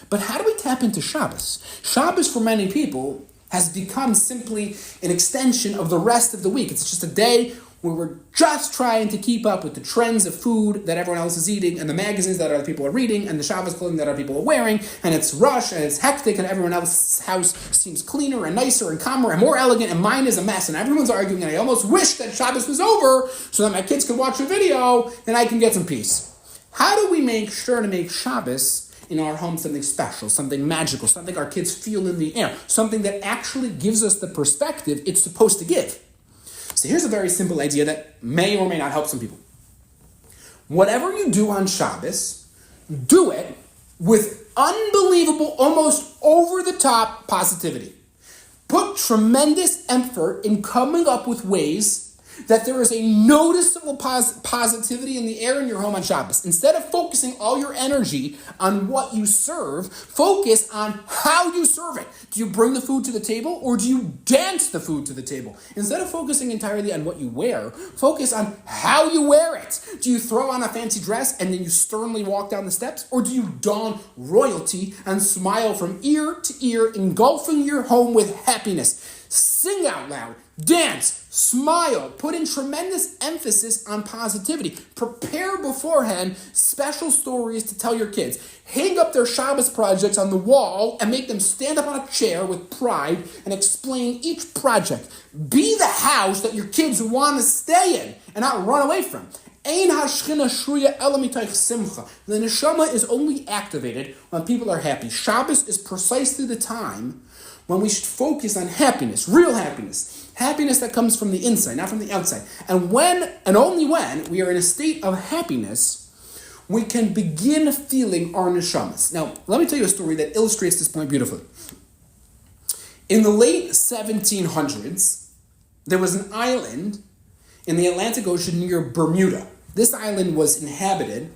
But how do we tap into Shabbos? Shabbos for many people has become simply an extension of the rest of the week. It's just a day where we're just trying to keep up with the trends of food that everyone else is eating and the magazines that other people are reading and the Shabbos clothing that other people are wearing, and it's rush and it's hectic and everyone else's house seems cleaner and nicer and calmer and more elegant and mine is a mess and everyone's arguing and I almost wish that Shabbos was over so that my kids could watch a video and I can get some peace. How do we make sure to make Shabbos in our home something special, something magical, something our kids feel in the air, something that actually gives us the perspective it's supposed to give? So here's a very simple idea that may or may not help some people. Whatever you do on Shabbos, do it with unbelievable, almost over-the-top positivity. Put tremendous effort in coming up with ways that there is a noticeable positivity in the air in your home on Shabbos. Instead of focusing all your energy on what you serve, focus on how you serve it. Do you bring the food to the table or do you dance the food to the table? Instead of focusing entirely on what you wear, focus on how you wear it. Do you throw on a fancy dress and then you sternly walk down the steps, or do you don royalty and smile from ear to ear, engulfing your home with happiness? Sing out loud, dance, smile, put in tremendous emphasis on positivity. Prepare beforehand special stories to tell your kids. Hang up their Shabbos projects on the wall and make them stand up on a chair with pride and explain each project. Be the house that your kids want to stay in and not run away from. The neshama is only activated when people are happy. Shabbos is precisely the time when we should focus on happiness, real happiness that comes from the inside, not from the outside. And when, and only when, we are in a state of happiness, we can begin feeling our neshamas. Now, let me tell you a story that illustrates this point beautifully. In the late 1700s, there was an island in the Atlantic Ocean near Bermuda. This island was inhabited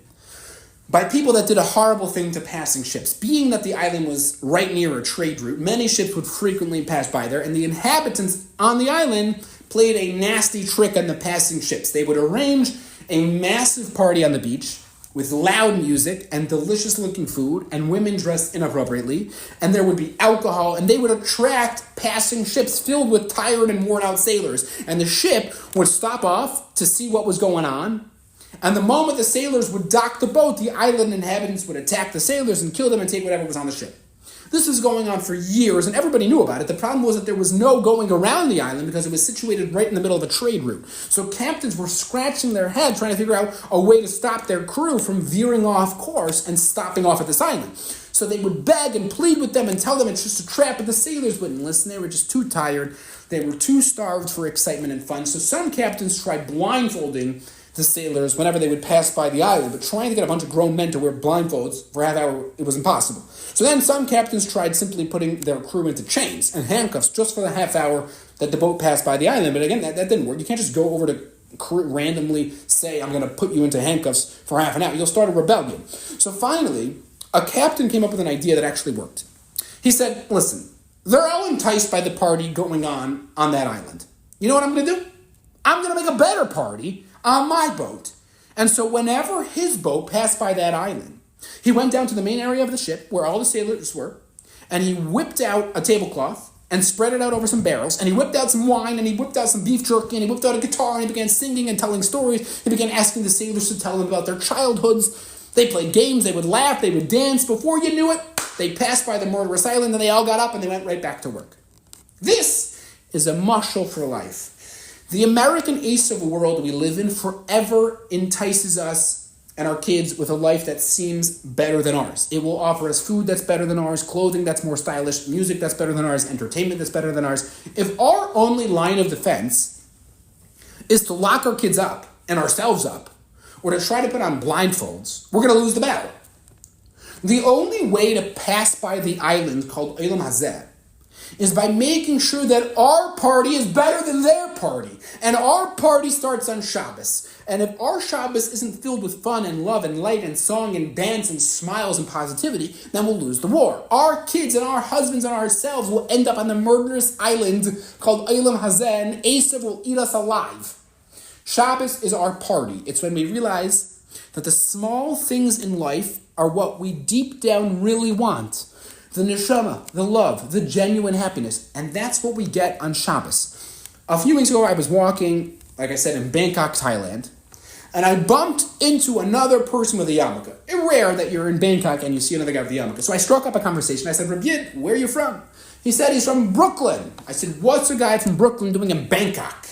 by people that did a horrible thing to passing ships. Being that the island was right near a trade route, many ships would frequently pass by there, and the inhabitants on the island played a nasty trick on the passing ships. They would arrange a massive party on the beach with loud music and delicious-looking food and women dressed inappropriately, and there would be alcohol, and they would attract passing ships filled with tired and worn-out sailors, and the ship would stop off to see what was going on. And the moment the sailors would dock the boat, the island inhabitants would attack the sailors and kill them and take whatever was on the ship. This was going on for years, and everybody knew about it. The problem was that there was no going around the island because it was situated right in the middle of a trade route. So captains were scratching their head trying to figure out a way to stop their crew from veering off course and stopping off at this island. So they would beg and plead with them and tell them it's just a trap, but the sailors wouldn't listen. They were just too tired. They were too starved for excitement and fun. So some captains tried blindfolding the sailors whenever they would pass by the island, but trying to get a bunch of grown men to wear blindfolds for a half hour, it was impossible. So then some captains tried simply putting their crew into chains and handcuffs just for the half hour that the boat passed by the island. But again, that didn't work. You can't just go over to randomly say, I'm going to put you into handcuffs for half an hour. You'll start a rebellion. So finally, a captain came up with an idea that actually worked. He said, listen, they're all enticed by the party going on that island. You know what I'm going to do? I'm going to make a better party on my boat. And so whenever his boat passed by that island, he went down to the main area of the ship where all the sailors were, and he whipped out a tablecloth and spread it out over some barrels, and he whipped out some wine, and he whipped out some beef jerky, and he whipped out a guitar, and he began singing and telling stories. He began asking the sailors to tell him about their childhoods. They played games, they would laugh, they would dance. Before you knew it, they passed by the murderous island, and they all got up, and they went right back to work. This is a mashal for life. The American ace of the world we live in forever entices us and our kids with a life that seems better than ours. It will offer us food that's better than ours, clothing that's more stylish, music that's better than ours, entertainment that's better than ours. If our only line of defense is to lock our kids up and ourselves up, or to try to put on blindfolds, we're going to lose the battle. The only way to pass by the island called Olam Hazeh is by making sure that our party is better than their party. And our party starts on Shabbos. And if our Shabbos isn't filled with fun and love and light and song and dance and smiles and positivity, then we'll lose the war. Our kids and our husbands and ourselves will end up on the murderous island called Olam Hazeh, and Esav will eat us alive. Shabbos is our party. It's when we realize that the small things in life are what we deep down really want. The neshama, the love, the genuine happiness. And that's what we get on Shabbos. A few weeks ago, I was walking, like I said, in Bangkok, Thailand, and I bumped into another person with a yarmulke. It's rare that you're in Bangkok and you see another guy with a yarmulke. So I struck up a conversation. I said, Rabbi Yid, where are you from? He said he's from Brooklyn. I said, what's a guy from Brooklyn doing in Bangkok?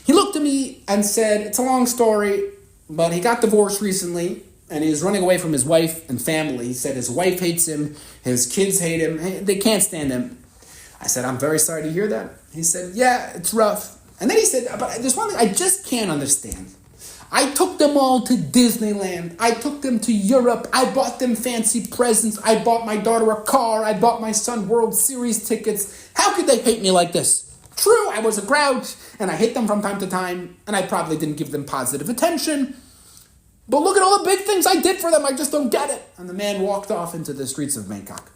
He looked at me and said, it's a long story, but he got divorced recently, and he's running away from his wife and family. He said his wife hates him, his kids hate him, they can't stand him. I said, I'm very sorry to hear that. He said, yeah, it's rough. And then he said, but there's one thing I just can't understand. I took them all to Disneyland. I took them to Europe. I bought them fancy presents. I bought my daughter a car. I bought my son World Series tickets. How could they hate me like this? True, I was a grouch, and I hit them from time to time, and I probably didn't give them positive attention. But look at all the big things I did for them, I just don't get it. And the man walked off into the streets of Bangkok.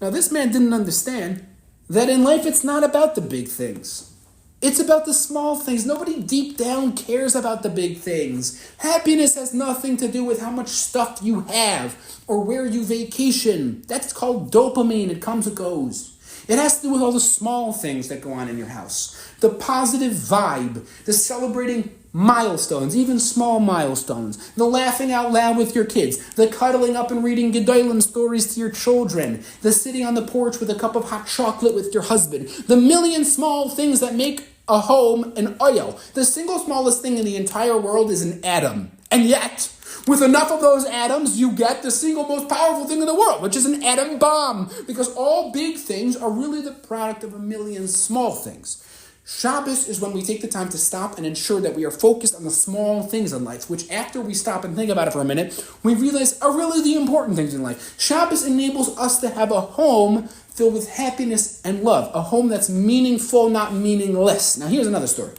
Now, this man didn't understand that in life it's not about the big things. It's about the small things. Nobody deep down cares about the big things. Happiness has nothing to do with how much stuff you have or where you vacation. That's called dopamine. It comes and goes. It has to do with all the small things that go on in your house. The positive vibe, the celebrating milestones, even small milestones, the laughing out loud with your kids, the cuddling up and reading Gedolim stories to your children, the sitting on the porch with a cup of hot chocolate with your husband, the million small things that make a home an oil. The single smallest thing in the entire world is an atom. And yet, with enough of those atoms, you get the single most powerful thing in the world, which is an atom bomb. Because all big things are really the product of a million small things. Shabbos is when we take the time to stop and ensure that we are focused on the small things in life, which after we stop and think about it for a minute, we realize are really the important things in life. Shabbos enables us to have a home filled with happiness and love, a home that's meaningful, not meaningless. Now here's another story.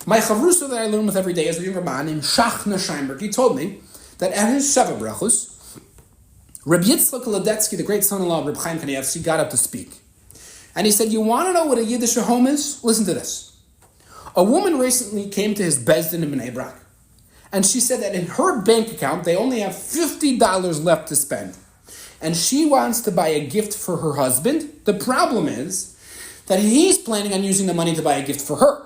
My chavrusa that I learn with every day is a younger man named Shachna Scheinberg. He told me that at his Sheva Brachos, Reb Yitzchak Ladetsky, the great son-in-law of Reb Chaim Kanievsky, got up to speak. And he said, you want to know what a Yiddish home is? Listen to this. A woman recently came to his Bezdin in Bnei Brak, and she said that in her bank account, they only have $50 left to spend. And she wants to buy a gift for her husband. The problem is that he's planning on using the money to buy a gift for her.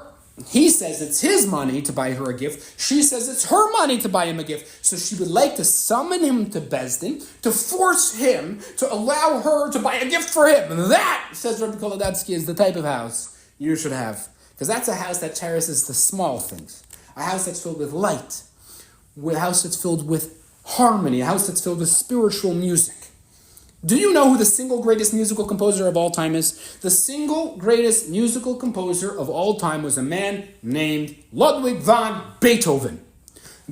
He says it's his money to buy her a gift. She says it's her money to buy him a gift. So she would like to summon him to Bezdin, to force him to allow her to buy a gift for him. And that, says Rabbi Kolodatsky, is the type of house you should have. Because that's a house that cherishes the small things. A house that's filled with light. A house that's filled with harmony. A house that's filled with spiritual music. Do you know who the single greatest musical composer of all time is? The single greatest musical composer of all time was a man named Ludwig van Beethoven.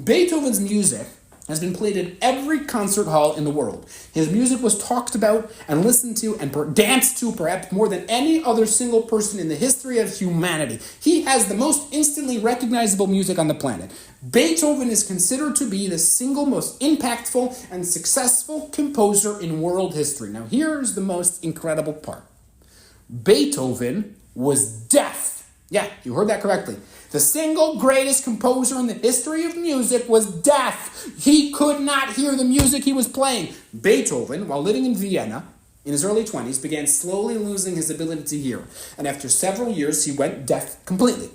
Beethoven's music has been played in every concert hall in the world. His music was talked about and listened to and danced to perhaps more than any other single person in the history of humanity. He has the most instantly recognizable music on the planet. Beethoven is considered to be the single most impactful and successful composer in world history. Now here's the most incredible part. Beethoven was deaf. Yeah, you heard that correctly. The single greatest composer in the history of music was deaf. He could not hear the music he was playing. Beethoven, while living in Vienna in his early 20s, began slowly losing his ability to hear. And after several years, he went deaf completely.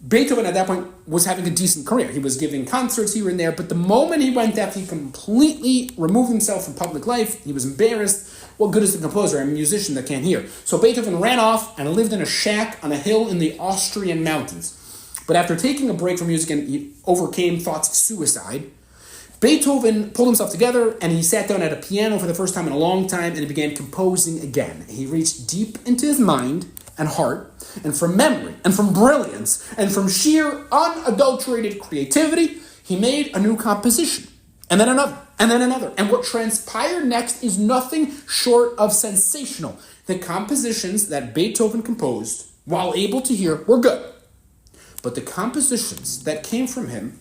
Beethoven at that point was having a decent career. He was giving concerts here and there, but the moment he went deaf, he completely removed himself from public life. He was embarrassed. What good is the composer? I'm a musician that can't hear. So Beethoven ran off and lived in a shack on a hill in the Austrian mountains. But after taking a break from music and he overcame thoughts of suicide, Beethoven pulled himself together and he sat down at a piano for the first time in a long time and he began composing again. He reached deep into his mind and heart, and from memory, and from brilliance, and from sheer unadulterated creativity, he made a new composition. And then another, and then another. And what transpired next is nothing short of sensational. The compositions that Beethoven composed, while able to hear, were good. But the compositions that came from him,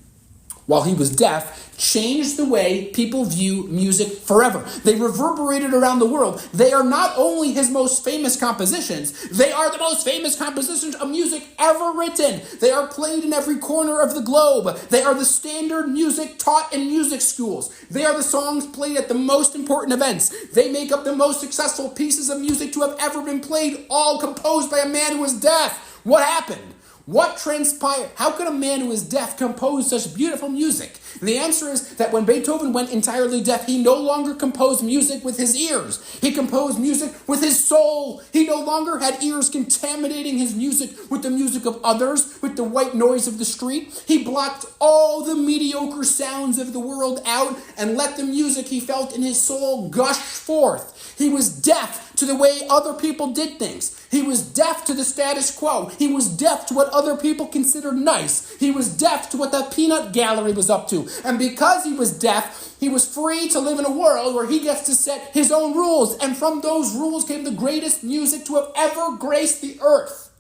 while he was deaf, changed the way people view music forever. They reverberated around the world. They are not only his most famous compositions, they are the most famous compositions of music ever written. They are played in every corner of the globe. They are the standard music taught in music schools. They are the songs played at the most important events. They make up the most successful pieces of music to have ever been played, all composed by a man who was deaf. What happened? What transpired? How could a man who is deaf compose such beautiful music? And the answer is that when Beethoven went entirely deaf, he no longer composed music with his ears. He composed music with his soul. He no longer had ears contaminating his music with the music of others, with the white noise of the street. He blocked all the mediocre sounds of the world out and let the music he felt in his soul gush forth. He was deaf to the way other people did things. He was deaf to the status quo. He was deaf to what other people considered nice. He was deaf to what the peanut gallery was up to. And because he was deaf, he was free to live in a world where he gets to set his own rules. And from those rules came the greatest music to have ever graced the earth.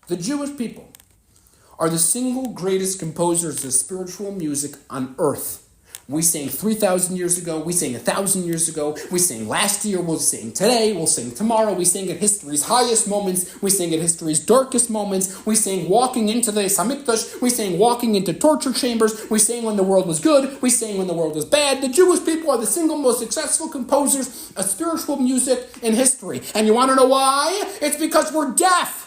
The Jewish people are the single greatest composers of spiritual music on earth. We sang 3,000 years ago, we sang 1,000 years ago, we sang last year, we'll sing today, we'll sing tomorrow, we sing at history's highest moments, we sing at history's darkest moments, we sang walking into the Hamikdash, we sang walking into torture chambers, we sang when the world was good, we sang when the world was bad. The Jewish people are the single most successful composers of spiritual music in history. And you want to know why? It's because we're deaf.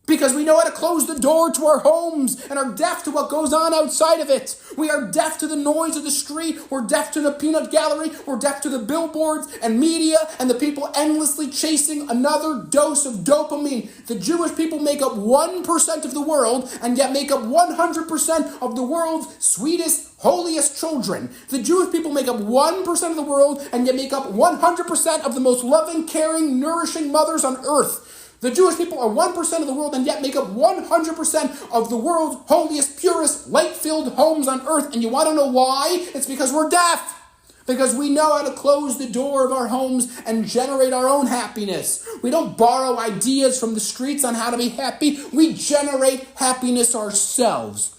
Because we know how to close the door to our homes and are deaf to what goes on outside of it. We are deaf to the noise of the street. We're deaf to the peanut gallery. We're deaf to the billboards and media and the people endlessly chasing another dose of dopamine. The Jewish people make up 1% of the world and yet make up 100% of the world's sweetest, holiest children. The Jewish people make up 1% of the world and yet make up 100% of the most loving, caring, nourishing mothers on earth. The Jewish people are 1% of the world and yet make up 100% of the world's holiest, purest, light-filled homes on earth. And you want to know why? It's because we're deaf. Because we know how to close the door of our homes and generate our own happiness. We don't borrow ideas from the streets on how to be happy. We generate happiness ourselves.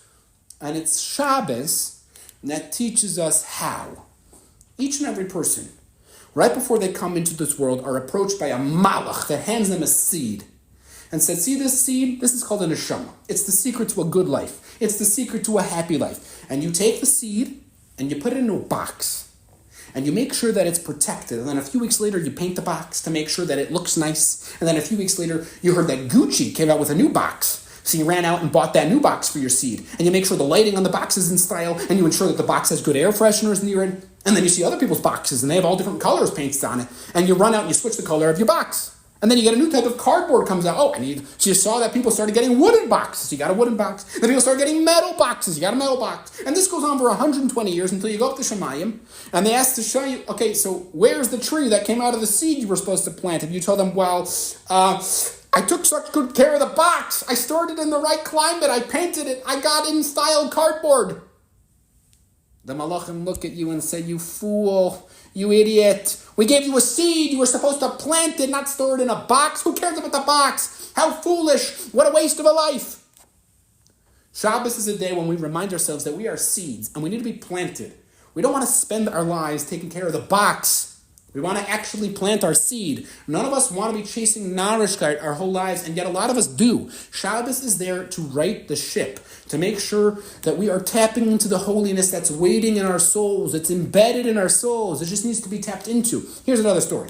And it's Shabbos that teaches us how. Each and every person, right before they come into this world, are approached by a malach that hands them a seed and says, see this seed? This is called a neshama. It's the secret to a good life. It's the secret to a happy life. And you take the seed and you put it in a box and you make sure that it's protected. And then a few weeks later, you paint the box to make sure that it looks nice. And then a few weeks later, you heard that Gucci came out with a new box. So you ran out and bought that new box for your seed. And you make sure the lighting on the box is in style and you ensure that the box has good air fresheners near it. And then you see other people's boxes and they have all different colors painted on it. And you run out and you switch the color of your box. And then you get a new type of cardboard comes out. So you saw that people started getting wooden boxes. You got a wooden box. Then people started getting metal boxes. You got a metal box. And this goes on for 120 years until you go up to Shemayim. And they ask to show you, okay, so where's the tree that came out of the seed you were supposed to plant? And you tell them, I took such good care of the box. I stored it in the right climate. I painted it. I got in style cardboard. The malachim look at you and say, you fool, you idiot. We gave you a seed. You were supposed to plant it, not store it in a box. Who cares about the box? How foolish. What a waste of a life. Shabbos is a day when we remind ourselves that we are seeds and we need to be planted. We don't want to spend our lives taking care of the box. We want to actually plant our seed. None of us want to be chasing narishkeit our whole lives, and yet a lot of us do. Shabbos is there to right the ship, to make sure that we are tapping into the holiness that's waiting in our souls. It's embedded in our souls. It just needs to be tapped into. Here's another story.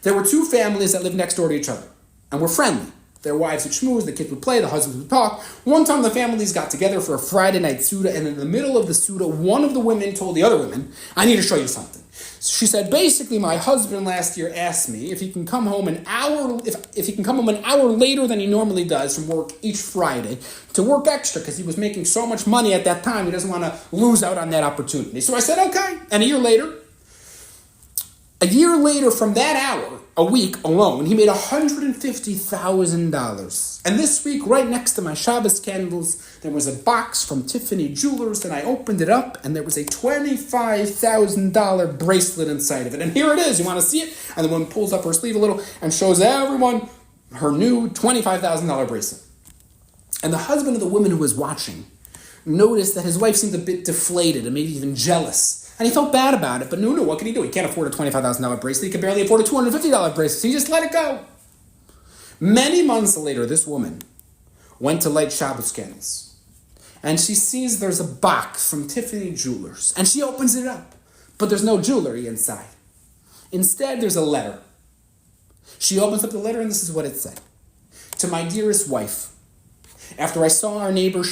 There were two families that lived next door to each other, and were friendly. Their wives would schmooze, the kids would play, the husbands would talk. One time the families got together for a Friday night Suda, and in the middle of the Suda, one of the women told the other women, I need to show you something. She said, basically, my husband last year asked me if he can come home an hour later than he normally does from work each Friday to work extra because he was making so much money at that time. He doesn't want to lose out on that opportunity. So I said, okay. And a year later from that hour, a week alone, he made $150,000. And this week, right next to my Shabbos candles, there was a box from Tiffany Jewelers, and I opened it up, and there was a $25,000 bracelet inside of it. And here it is. You want to see it? And the woman pulls up her sleeve a little and shows everyone her new $25,000 bracelet. And the husband of the woman who was watching noticed that his wife seemed a bit deflated and maybe even jealous. And he felt bad about it, but no, what can he do? He can't afford a $25,000 bracelet. He can barely afford a $250 bracelet, so he just let it go. Many months later, this woman went to light Shabbos candles. And she sees there's a box from Tiffany Jewelers. And she opens it up, but there's no jewelry inside. Instead, there's a letter. She opens up the letter, and this is what it said. To my dearest wife, after I saw our neighbor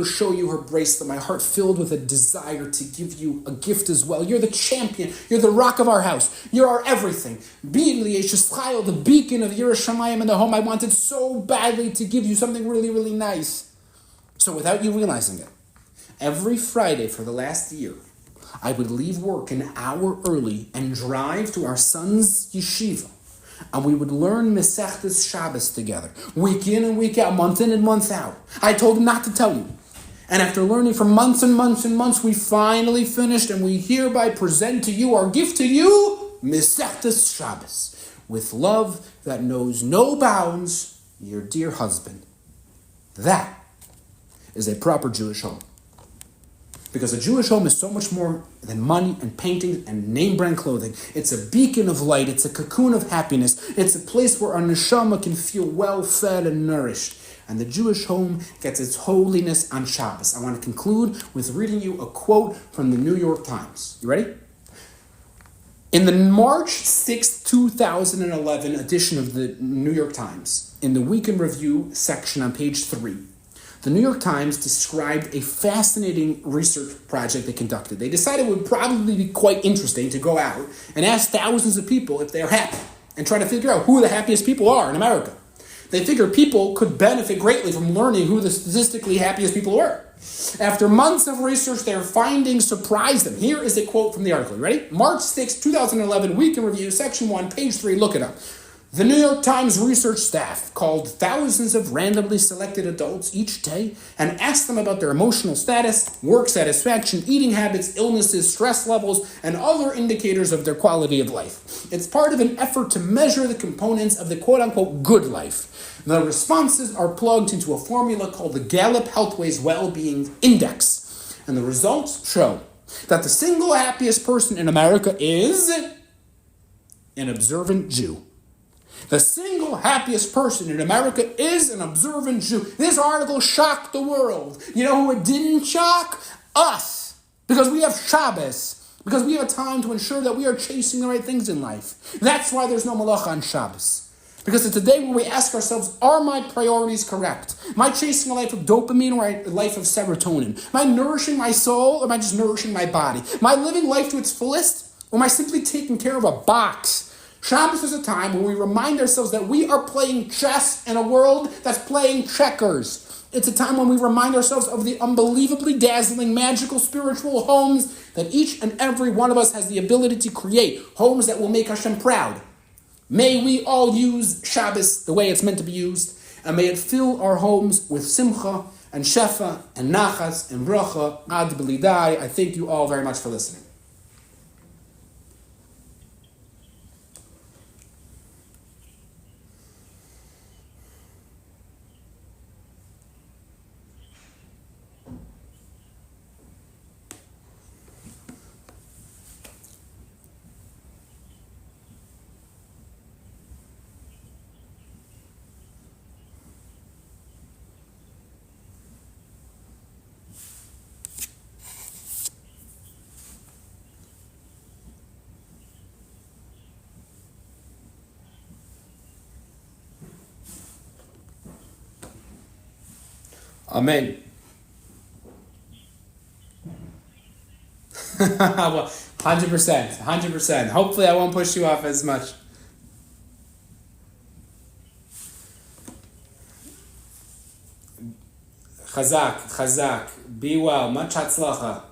show you her bracelet, my heart filled with a desire to give you a gift as well. You're the champion. You're the rock of our house. You're our everything. Being the beacon of Yerushalayim in the home, I wanted so badly to give you something really, really nice. So without you realizing it, every Friday for the last year, I would leave work an hour early and drive to our son's yeshiva. And we would learn Masechtas Shabbos together, week in and week out, month in and month out. I told him not to tell you. And after learning for months and months and months, we finally finished, and we hereby present to you our gift to you, Masechtas Shabbos. with love that knows no bounds, your dear husband. That is a proper Jewish home. Because a Jewish home is so much more than money and paintings and name brand clothing. It's a beacon of light. It's a cocoon of happiness. It's a place where our neshama can feel well fed and nourished. And the Jewish home gets its holiness on Shabbos. I want to conclude with reading you a quote from the New York Times. You ready? In the March 6, 2011 edition of the New York Times, in the Week in Review section on page 3, the New York Times described a fascinating research project they conducted. They decided it would probably be quite interesting to go out and ask thousands of people if they're happy and try to figure out who the happiest people are in America. They figured people could benefit greatly from learning who the statistically happiest people were. After months of research, their findings surprised them. Here is a quote from the article. You ready? March 6, 2011, Week in Review, Section 1, page 3. Look it up. The New York Times research staff called thousands of randomly selected adults each day and asked them about their emotional status, work satisfaction, eating habits, illnesses, stress levels, and other indicators of their quality of life. It's part of an effort to measure the components of the quote-unquote good life. The responses are plugged into a formula called the Gallup Healthways Well-Being Index. And the results show that the single happiest person in America is an observant Jew. The single happiest person in America is an observant Jew. This article shocked the world. You know who it didn't shock? Us. Because we have Shabbos. Because we have a time to ensure that we are chasing the right things in life. That's why there's no malacha on Shabbos. Because it's a day where we ask ourselves, are my priorities correct? Am I chasing a life of dopamine or a life of serotonin? Am I nourishing my soul or am I just nourishing my body? Am I living life to its fullest or am I simply taking care of a box? Shabbos is a time where we remind ourselves that we are playing chess in a world that's playing checkers. It's a time when we remind ourselves of the unbelievably dazzling, magical, spiritual homes that each and every one of us has the ability to create. Homes that will make Hashem proud. May we all use Shabbos the way it's meant to be used, and may it fill our homes with simcha and shefa and nachas and bracha ad b'lidai. I thank you all very much for listening. Amen. Well, 100%. Hopefully I won't push you off as much. Chazak. Be well. Much hatzlacha.